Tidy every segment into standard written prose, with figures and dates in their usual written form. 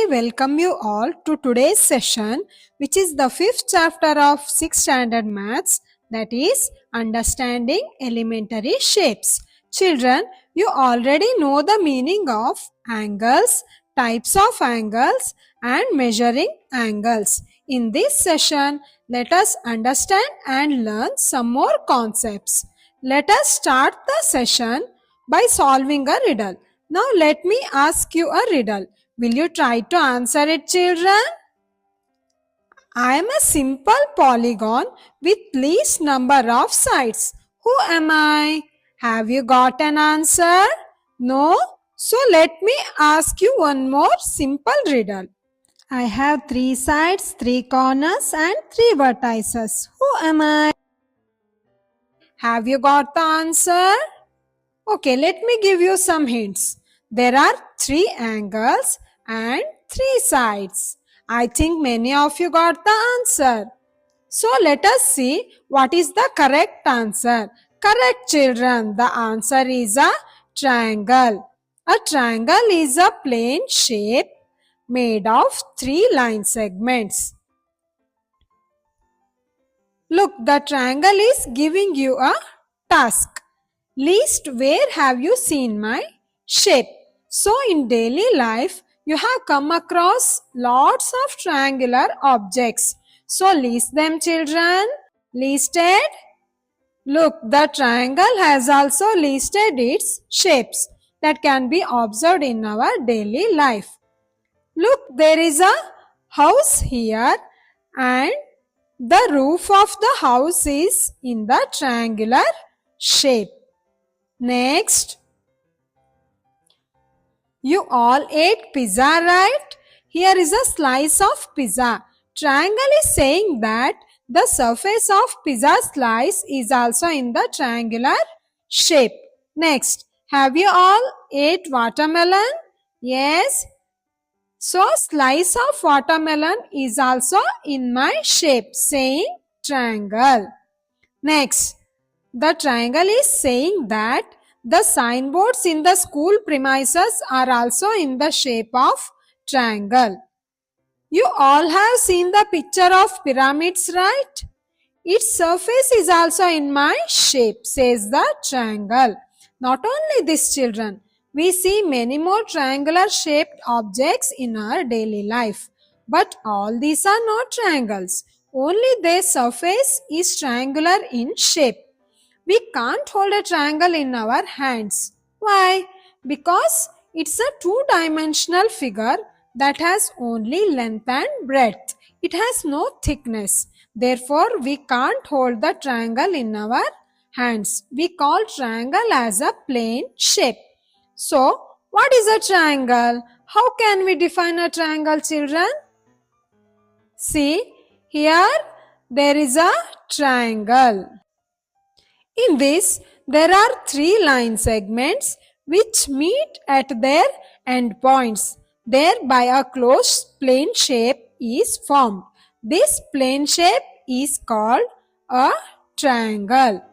welcome you all to today's session, which is the fifth chapter of 6th standard maths, that is understanding elementary shapes. Children, you already know the meaning of angles, types of angles and measuring angles. In this session, let us understand and learn some more concepts. Let us start the session by solving a riddle. Now let me ask you a riddle. Will you try to answer it, children? I am a simple polygon with least number of sides. Who am I? Have you got an answer? No? So let me ask you one more simple riddle. I have 3 sides, 3 corners and 3 vertices. Who am I? Have you got the answer? Okay, let me give you some hints. There are 3 angles and 3 sides. I think many of you got the answer. So let us see what is the correct answer. Correct, children. The answer is a triangle. A triangle is a plane shape made of 3 line segments. Look, the triangle is giving you a task. Least, where have you seen my shape? So in daily life, you have come across lots of triangular objects. So list them, children. Listed. Look, the triangle has also listed its shapes that can be observed in our daily life. Look, there is a house here and the roof of the house is in the triangular shape. Next, you all ate pizza, right? Here is a slice of pizza. Triangle is saying that the surface of pizza slice is also in the triangular shape. Next, have you all ate watermelon? Yes. So, slice of watermelon is also in my shape, saying triangle. Next, the triangle is saying that the signboards in the school premises are also in the shape of triangle. You all have seen the picture of pyramids, right? Its surface is also in my shape, says the triangle. Not only this, children, we see many more triangular shaped objects in our daily life. But all these are not triangles. Only their surface is triangular in shape. We can't hold a triangle in our hands. Why? Because it's a two-dimensional figure that has only length and breadth. It has no thickness. Therefore, we can't hold the triangle in our hands. We call triangle as a plane shape. So, what is a triangle? How can we define a triangle, children? See, here there is a triangle. In this, there are 3 line segments which meet at their endpoints. Thereby a closed plane shape is formed. This plane shape is called a triangle.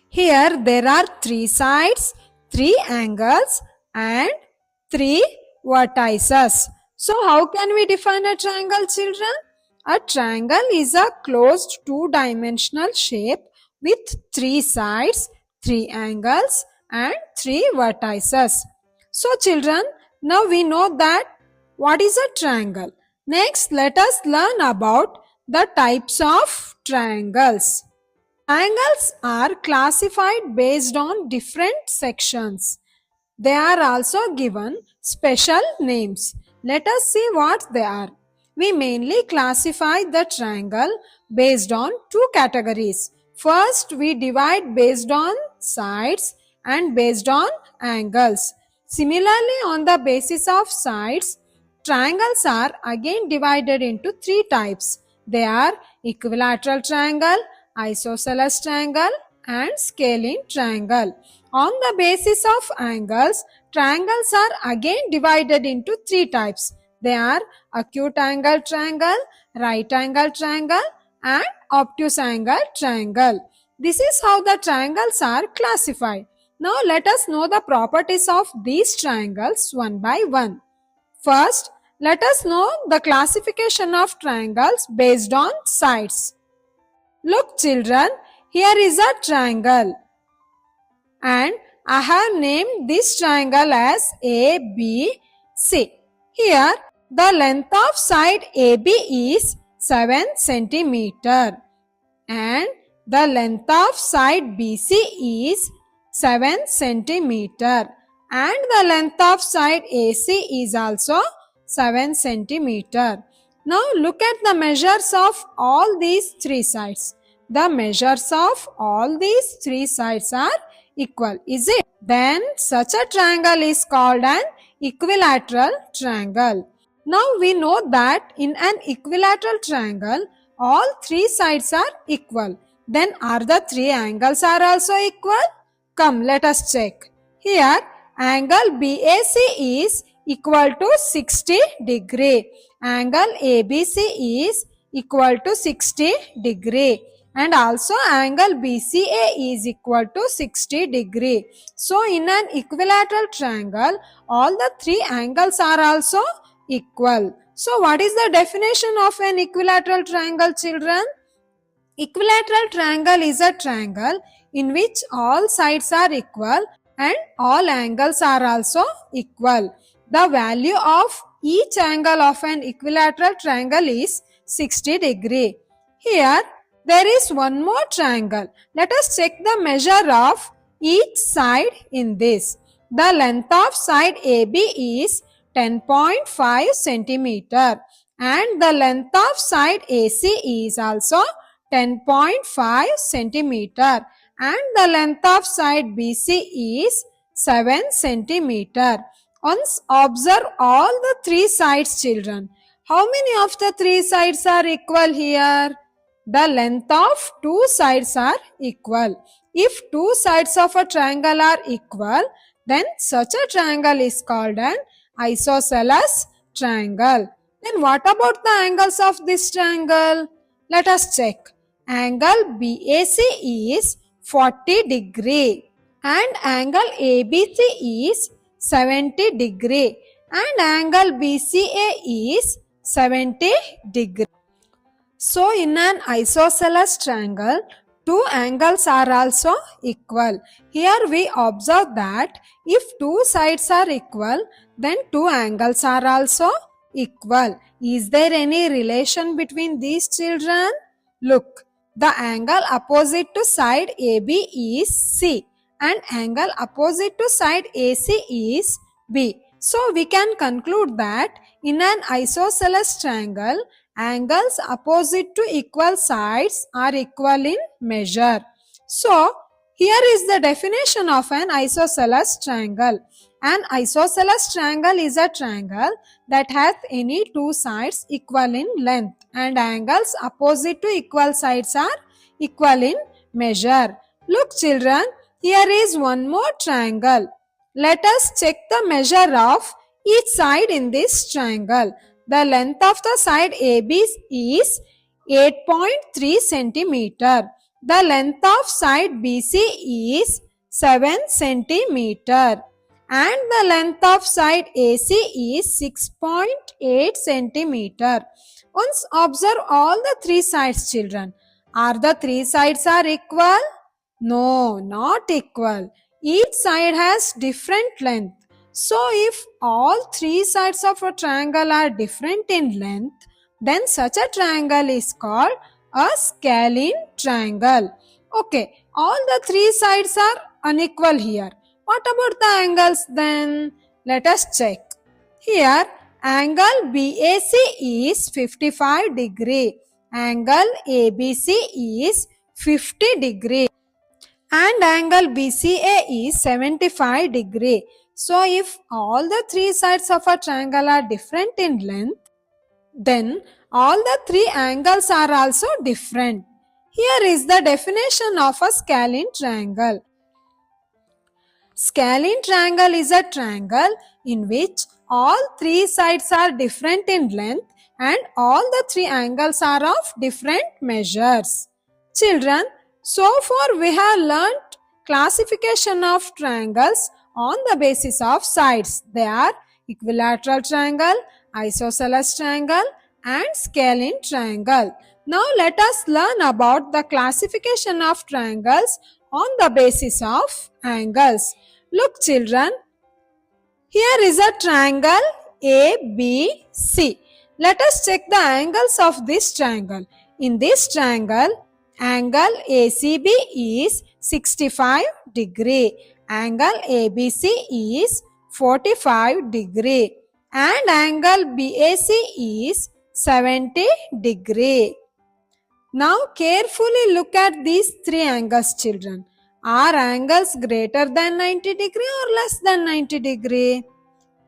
Here there are 3 sides, 3 angles and 3 vertices. So how can we define a triangle, children? A triangle is a closed two-dimensional shape with 3 sides, 3 angles and 3 vertices. So children, now we know that what is a triangle. Next, let us learn about the types of triangles. Triangles are classified based on different sections. They are also given special names. Let us see what they are. We mainly classify the triangle based on 2 categories. First, we divide based on sides and based on angles. Similarly, on the basis of sides, triangles are again divided into 3 types. They are equilateral triangle, isosceles triangle and scalene triangle. On the basis of angles, triangles are again divided into 3 types. They are acute angle triangle, right angle triangle and obtuse angle triangle. This is how the triangles are classified. Now let us know the properties of these triangles one by one. First, Let us know the classification of triangles based on sides. Look children, here is a triangle and I have named this triangle as ABC. Here the length of side AB is 7 centimeter and the length of side BC is 7 centimeter and the length of side AC is also 7 centimeter. Now look at the measures of all these three sides. The measures of all these three sides are equal, is it? Then such a triangle is called an equilateral triangle. Now we know that in an equilateral triangle, all three sides are equal. Then are the three angles are also equal? Come, let us check. Here, angle BAC is equal to 60 degree. Angle ABC is equal to 60 degree. And also angle BCA is equal to 60 degree. So in an equilateral triangle, all the three angles are also equal. So what is the definition of an equilateral triangle, children? Equilateral triangle is a triangle in which all sides are equal and all angles are also equal. The value of each angle of an equilateral triangle is 60 degree. Here there is one more triangle. Let us check the measure of each side in this. The length of side AB is 10.5 centimeter and the length of side AC is also 10.5 centimeter and the length of side BC is 7 centimeter. Once observe all the three sides, children. How many of the three sides are equal here? The length of two sides are equal. If two sides of a triangle are equal, then such a triangle is called an isosceles triangle. Then what about the angles of this triangle? Let us check. Angle BAC is 40 degree and angle ABC is 70 degree and angle BCA is 70 degree. So in an isosceles triangle, two angles are also equal. Here we observe that if two sides are equal, then two angles are also equal. Is there any relation between these, children? Look, the angle opposite to side AB is C and angle opposite to side AC is B. So we can conclude that in an isosceles triangle, angles opposite to equal sides are equal in measure. So here is the definition of an isosceles triangle. An isosceles triangle is a triangle that has any two sides equal in length and angles opposite to equal sides are equal in measure. Look children, here is one more triangle. Let us check the measure of each side in this triangle. The length of the side AB is 8.3 centimeter. The length of side BC is 7 centimeter. And the length of side AC is 6.8 centimeter. Once observe all the three sides, children. Are the three sides are equal? No, not equal. Each side has different length. So if all three sides of a triangle are different in length, then such a triangle is called a scalene triangle. Okay, all the three sides are unequal here. What about the angles then? Let us check. Here, angle BAC is 55 degree. Angle ABC is 50 degree. And angle BCA is 75 degree. So if all the three sides of a triangle are different in length, then all the three angles are also different. Here is the definition of a scalene triangle. Scalene triangle is a triangle in which all three sides are different in length and all the three angles are of different measures. Children, so far we have learnt classification of triangles on the basis of sides. They are equilateral triangle, isosceles triangle and scalene triangle. Now let us learn about the classification of triangles on the basis of angles. Look children, here is a triangle ABC. Let us check the angles of this triangle. In this triangle, angle ACB is 65 degree. Angle ABC is 45 degree. And angle BAC is 70 degree. Now carefully look at these three angles children. Are angles greater than 90 degree or less than 90 degree?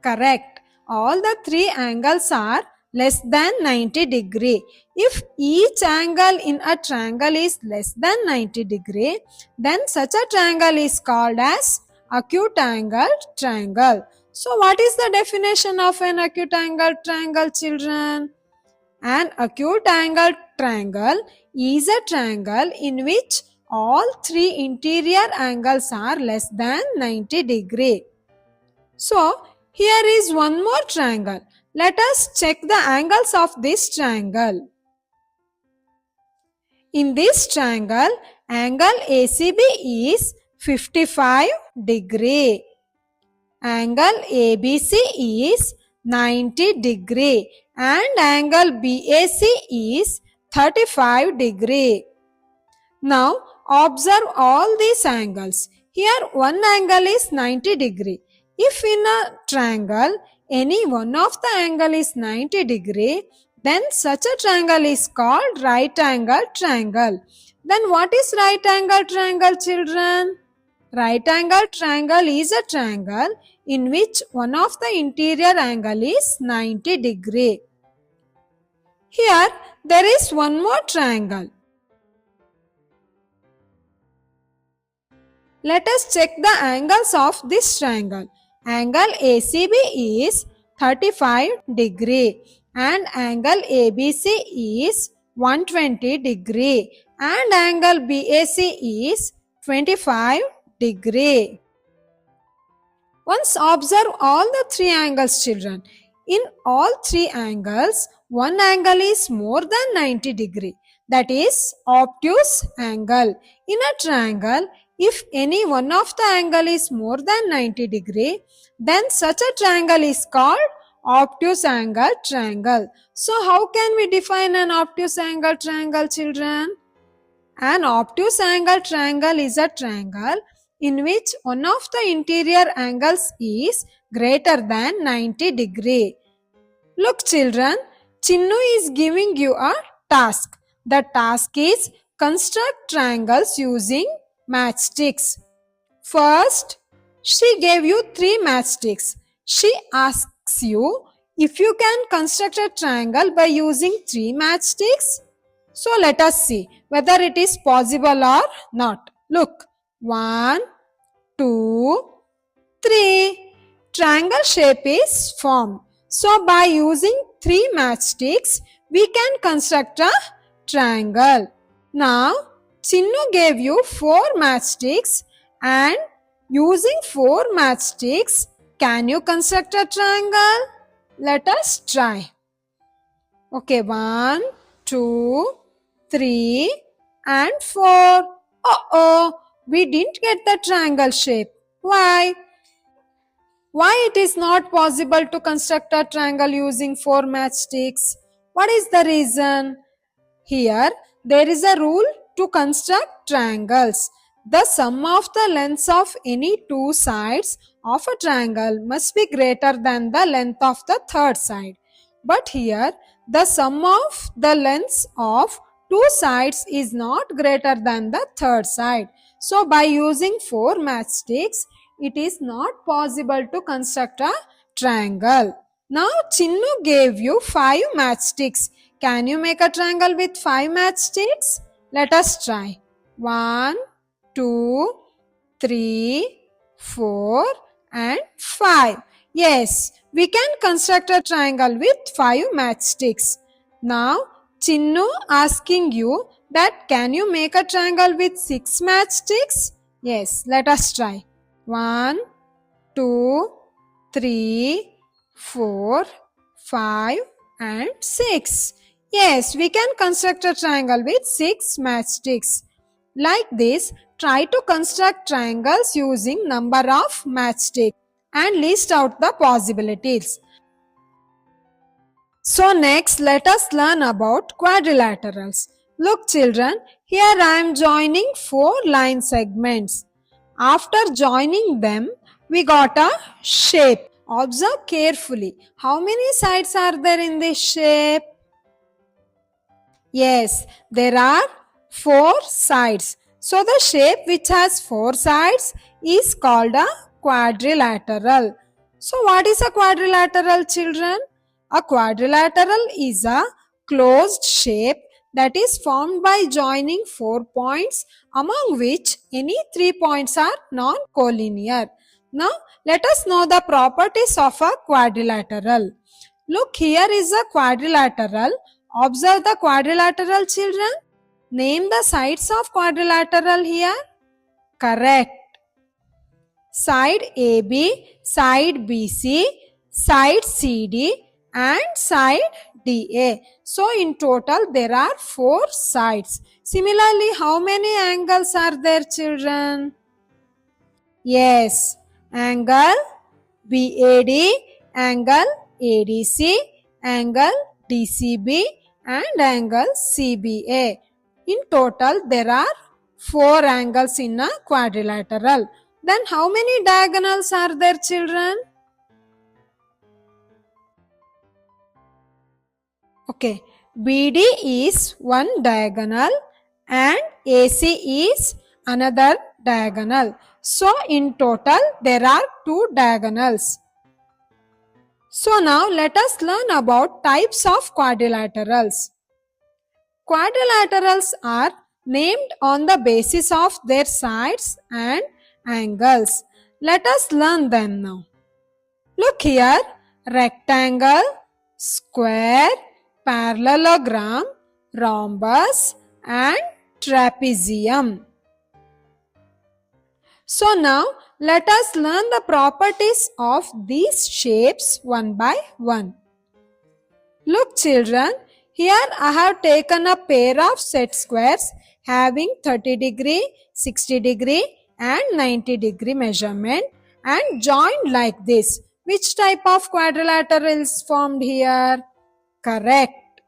Correct. All the three angles are less than 90 degree. If each angle in a triangle is less than 90 degree, then such a triangle is called as acute angle triangle. So what is the definition of an acute angle triangle children? An acute angle triangle is a triangle in which all three interior angles are less than 90 degree. So, here is one more triangle. Let us check the angles of this triangle. In this triangle, angle ACB is 55 degree. Angle ABC is 90 degree and angle BAC is 35 degree. Now observe all these angles. Here one angle is 90 degree. If in a triangle any one of the angle is 90 degree, then such a triangle is called right angle triangle. Then what is right angle triangle children? Right angle triangle is a triangle in which one of the interior angle is 90 degree. Here there is one more triangle. Let us check the angles of this triangle. Angle ACB is 35 degree and angle ABC is 120 degree and angle BAC is 25 degree. Once observe all the three angles children. In all three angles, one angle is more than 90 degree. That is obtuse angle. In a triangle, if any one of the angle is more than 90 degree, then such a triangle is called obtuse angle triangle. So how can we define an obtuse angle triangle children? An obtuse angle triangle is a triangle in which one of the interior angles is greater than 90 degree. Look children, Chinnu is giving you a task. The task is construct triangles using matchsticks. First, she gave you 3 matchsticks. She asks you if you can construct a triangle by using 3 matchsticks. So let us see whether it is possible or not. Look, 1, 2, 3. Triangle shape is formed. So by using 3 matchsticks, we can construct a triangle. Now, Chinnu gave you 4 matchsticks and using 4 matchsticks, can you construct a triangle? Let us try. Okay, 1, 2, 3 and 4. Uh-oh, we didn't get the triangle shape. Why? Why it is not possible to construct a triangle using 4 matchsticks? What is the reason? Here, there is a rule to construct triangles. The sum of the lengths of any 2 sides of a triangle must be greater than the length of the third side. But here, the sum of the lengths of 2 sides is not greater than the third side. So, by using 4 matchsticks, it is not possible to construct a triangle. Now, Chinnu gave you 5 matchsticks. Can you make a triangle with 5 matchsticks? Let us try. 1, 2, 3, 4 and 5. Yes, we can construct a triangle with 5 matchsticks. Now, Chinnu asking you that can you make a triangle with 6 matchsticks? Yes, let us try. 1, 2, 3, 4, 5 and 6. Yes, we can construct a triangle with 6 matchsticks. Like this, try to construct triangles using number of matchsticks and list out the possibilities. So next, let us learn about quadrilaterals. Look children, here I am joining 4 line segments. After joining them, we got a shape. Observe carefully. How many sides are there in this shape? Yes, there are 4 sides. So the shape which has 4 sides is called a quadrilateral. So what is a quadrilateral, children? A quadrilateral is a closed shape that is formed by joining 4 points, among which any 3 points are non-collinear. Now let us know the properties of a quadrilateral. Look, here is a quadrilateral. Observe the quadrilateral, children. Name the sides of quadrilateral here. Correct. Side AB, side BC, side CD and side DA. So in total there are 4 sides. Similarly, how many angles are there, children? Yes, angle BAD, angle ADC, angle DCB and angle CBA. In total, there are 4 angles in a quadrilateral. Then how many diagonals are there, children? Okay, BD is one diagonal and AC is another diagonal. So in total, there are 2 diagonals. So now let us learn about types of quadrilaterals. Quadrilaterals are named on the basis of their sides and angles. Let us learn them now. Look here, rectangle, square, parallelogram, rhombus and trapezium. So now let us learn the properties of these shapes one by one. Look children, here I have taken a pair of set squares having 30 degree, 60 degree and 90 degree measurement and joined like this. Which type of quadrilateral is formed here? Correct.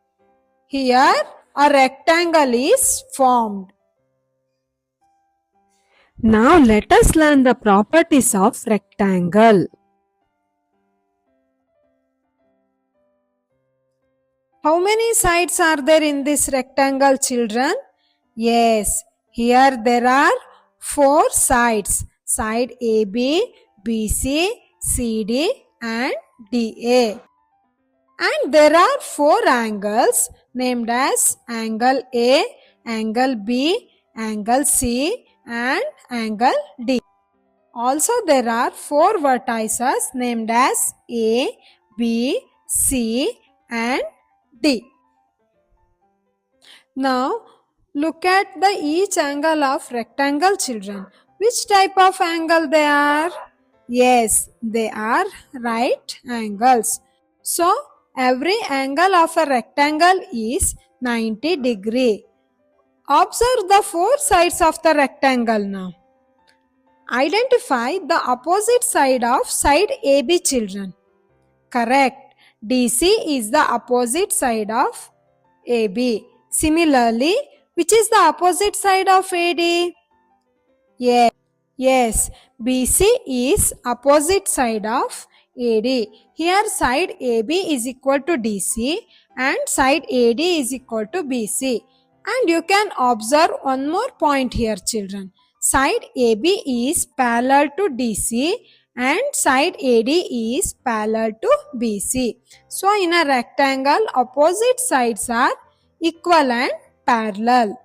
Here a rectangle is formed. Now let us learn the properties of rectangle. How many sides are there in this rectangle, children? Yes, here there are 4 sides. Side AB, BC, CD and DA. And there are 4 angles named as angle A, angle B, angle C and angle D. Also there are 4 vertices named as A, B, C and D. Now look at the each angle of rectangle, children. Which type of angle they are? Yes, they are right angles. So every angle of a rectangle is 90 degree. Observe the 4 sides of the rectangle now. Identify the opposite side of side AB, children. Correct. DC is the opposite side of AB. Similarly, which is the opposite side of AD? Yes, BC is opposite side of AD. Here side AB is equal to DC and side AD is equal to BC. And you can observe one more point here, children. Side AB is parallel to DC and side AD is parallel to BC. So in a rectangle, opposite sides are equal and parallel.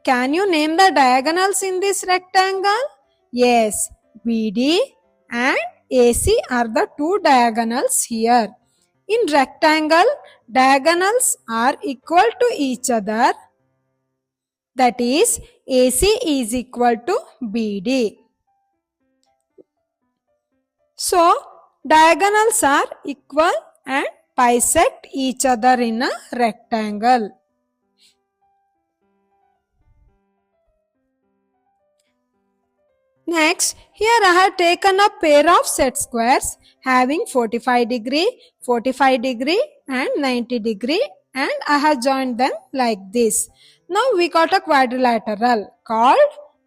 Can you name the diagonals in this rectangle? Yes, BD and AC are the 2 diagonals here. In rectangle, diagonals are equal to each other. That is, AC is equal to BD. So, diagonals are equal and bisect each other in a rectangle. Next, here I have taken a pair of set squares having 45 degree, 45 degree and 90 degree, and I have joined them like this. Now we got a quadrilateral called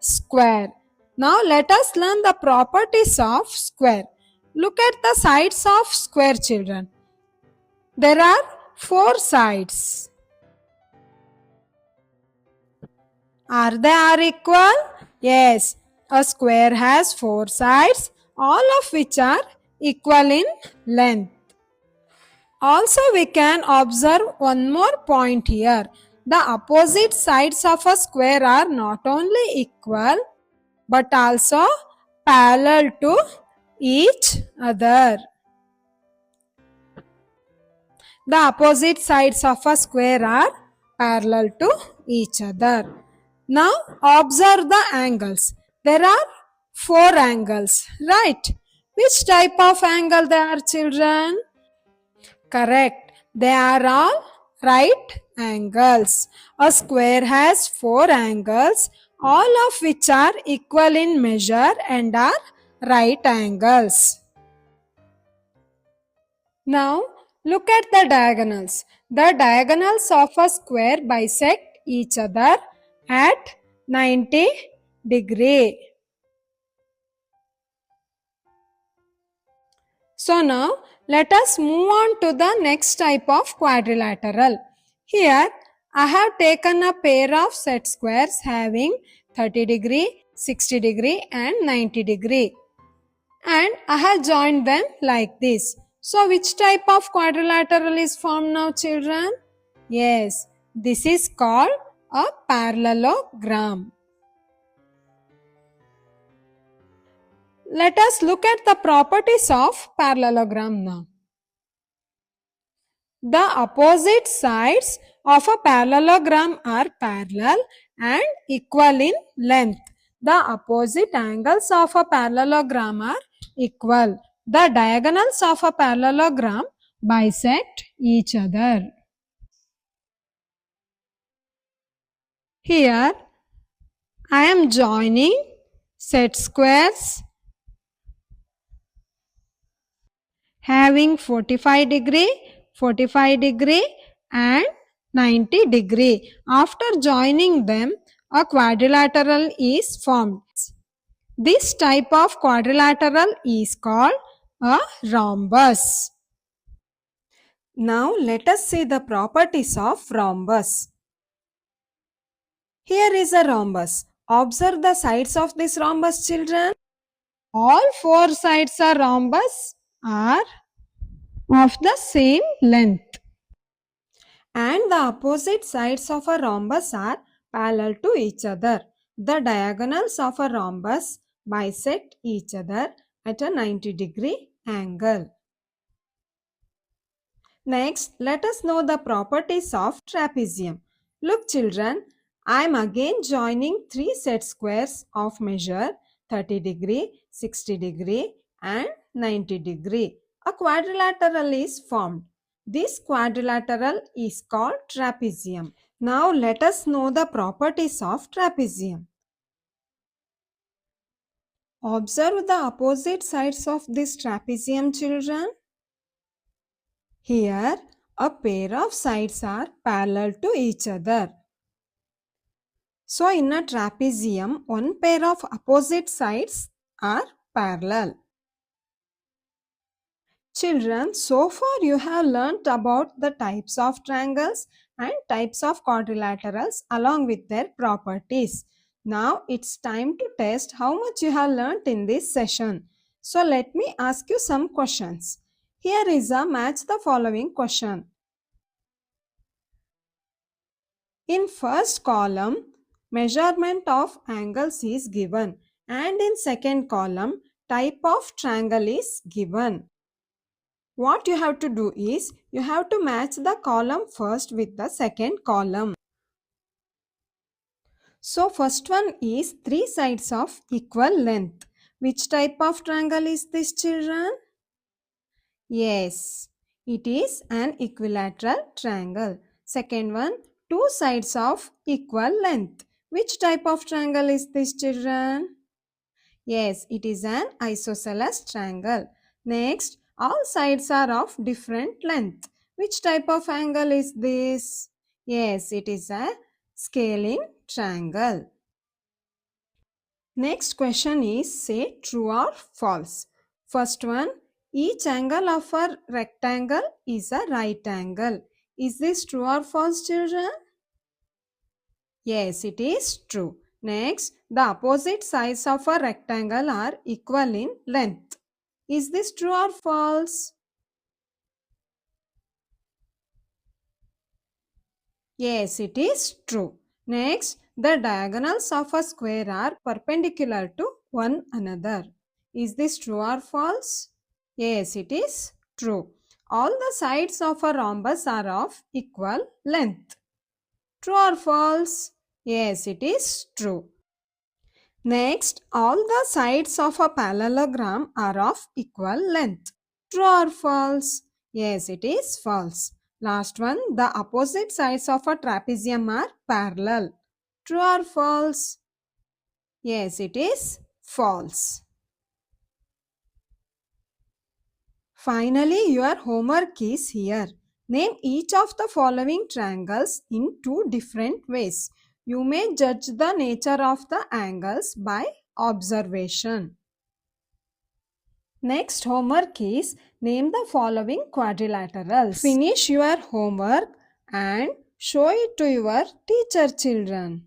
square. Now let us learn the properties of square. Look at the sides of square, children. There are 4 sides. Are they equal? Yes. A square has 4 sides, all of which are equal in length. Also, we can observe one more point here. The opposite sides of a square are not only equal but also parallel to each other. The opposite sides of a square are parallel to each other. Now observe the angles. There are 4 angles, right? Which type of angle they are, children? Correct. They are all right angles. A square has 4 angles, all of which are equal in measure and are right angles. Now look at the diagonals. The diagonals of a square bisect each other at 90 degree. So now let us move on to the next type of quadrilateral. Here I have taken a pair of set squares having 30 degree, 60 degree and 90 degree, and I have joined them like this. So which type of quadrilateral is formed now, children? Yes, this is called a parallelogram. Let us look at the properties of parallelogram now. The opposite sides of a parallelogram are parallel and equal in length. The opposite angles of a parallelogram are equal. The diagonals of a parallelogram bisect each other. Here I am joining set squares having 45 degree, 45 degree and 90 degree. After joining them, a quadrilateral is formed. This type of quadrilateral is called a rhombus. Now let us see the properties of rhombus. Here is a rhombus. Observe the sides of this rhombus, children. All 4 sides of rhombus are of the same length, and the opposite sides of a rhombus are parallel to each other. The diagonals of a rhombus bisect each other at a 90 degree angle. Next, let us know the properties of trapezium. Look, children, I am again joining 3 set squares of measure 30 degree, 60 degree and 90 degree. A quadrilateral is formed. This quadrilateral is called trapezium. Now let us know the properties of trapezium. Observe the opposite sides of this trapezium, children. Here, a pair of sides are parallel to each other. So, in a trapezium, one pair of opposite sides are parallel. Children, so far you have learnt about the types of triangles and types of quadrilaterals along with their properties. Now, it's time to test how much you have learnt in this session. So, let me ask you some questions. Here is a match the following question. In first column, measurement of angles is given, and in second column, type of triangle is given. What you have to do is, you have to match the column first with the second column. So first one is 3 sides of equal length. Which type of triangle is this, children? Yes, it is an equilateral triangle. Second one, two sides of equal length. Which type of triangle is this, children? Yes, it is an isosceles triangle. Next, all sides are of different length. Which type of angle is this? Yes, it is a scaling triangle. Next question is say true or false. First one, each angle of a rectangle is a right angle. Is this true or false, children? Yes, it is true. Next, the opposite sides of a rectangle are equal in length. Is this true or false? Yes, it is true. Next, the diagonals of a square are perpendicular to one another. Is this true or false? Yes, it is true. All the sides of a rhombus are of equal length. True or false? Yes, it is true. Next, all the sides of a parallelogram are of equal length. True or false? Yes, it is false. Last one, the opposite sides of a trapezium are parallel. True or false? Yes, it is false. Finally, your homework is here. Name each of the following triangles in two different ways. You may judge the nature of the angles by observation. Next homework is name the following quadrilaterals. Finish your homework and show it to your teacher, children.